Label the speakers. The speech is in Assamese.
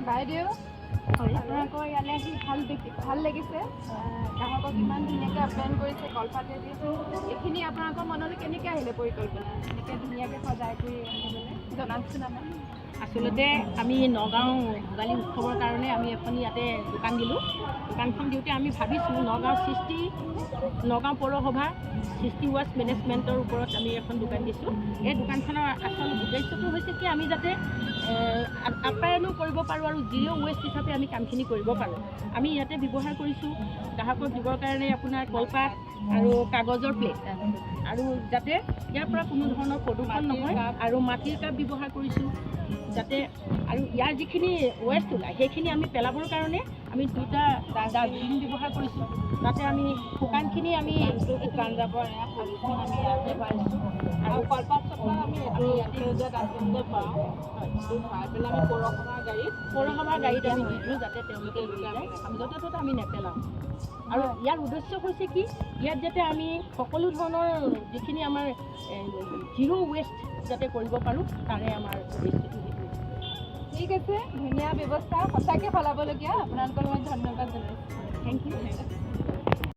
Speaker 1: বাইদেউ আপোনালোকৰ ইয়ালৈ আহি ভাল লাগিছে গ্ৰাহকক ইমান ধুনীয়াকৈ আপ্যায়ন কৰিছে কলপাতেদি এইখিনি আপোনালোকৰ মনলৈ কেনেকৈ আহিলে পৰিকল্পনা এনেকৈ ধুনীয়াকৈ সজাই কৰি আনিবলৈ জনাওকচোন আমাক
Speaker 2: আচলতে আমি নগাঁও ভোগালী উৎসৱৰ কাৰণে আমি এখন ইয়াতে দোকান দিলোঁ দোকানখন দিওঁতে আমি ভাবিছোঁ নগাঁও পৌৰসভা সৃষ্টি ৱেষ্ট মেনেজমেণ্টৰ ওপৰত আমি এখন দোকান দিছোঁ এই দোকানখনৰ আচল উদ্দেশ্যটো হৈছে কি আমি যাতে আপ্যায়নো কৰিব পাৰোঁ আৰু জিৰ' ৱেষ্ট হিচাপে আমি কামখিনি কৰিব পাৰোঁ আমি ইয়াতে ব্যৱহাৰ কৰিছোঁ গ্ৰাহকক দিবৰ কাৰণে আপোনাৰ কলপাত আৰু কাগজৰ প্লেট আৰু যাতে ইয়াৰ পৰা কোনো ধৰণৰ প্ৰদূষণ নহয় আৰু মাটিৰ কাপ ব্যৱহাৰ কৰিছোঁ যাতে আৰু ইয়াৰ যিখিনি ৱেষ্ট ওলায় সেইখিনি আমি পেলাবৰ কাৰণে আমি দুটা ডাষ্টবিন ব্যৱহাৰ কৰিছোঁ তাতে আমি শুকানখিনি আমি দোকান যাব আমি ইয়াতে পাইছোঁ আৰু কলপাত চলপাত আমি ইয়াতে সেউজীয়া ডাষ্টবিনতে ভৰাওঁ ভৰাই পেলাই আমি পৌৰসভাৰ গাড়ীত আমি দি দিওঁ যাতে তেওঁলোকে লৈ যায় আমি য'তে ত'তে আমি নেপেলাওঁ আৰু ইয়াৰ উদ্দেশ্য হৈছে কি ইয়াত যাতে আমি সকলো ধৰণৰ যিখিনি আমাৰ জিৰ' ৱেষ্ট যাতে কৰিব পাৰোঁ তাৰে আমাৰ উদ্দেশ্যটো
Speaker 1: ঠিক আছে ধুনীয়া ব্যৱস্থা সঁচাকৈ সলাবলগীয়া আপোনালোকৰ মই ধন্যবাদ জনাইছোঁ
Speaker 2: থেংক ইউ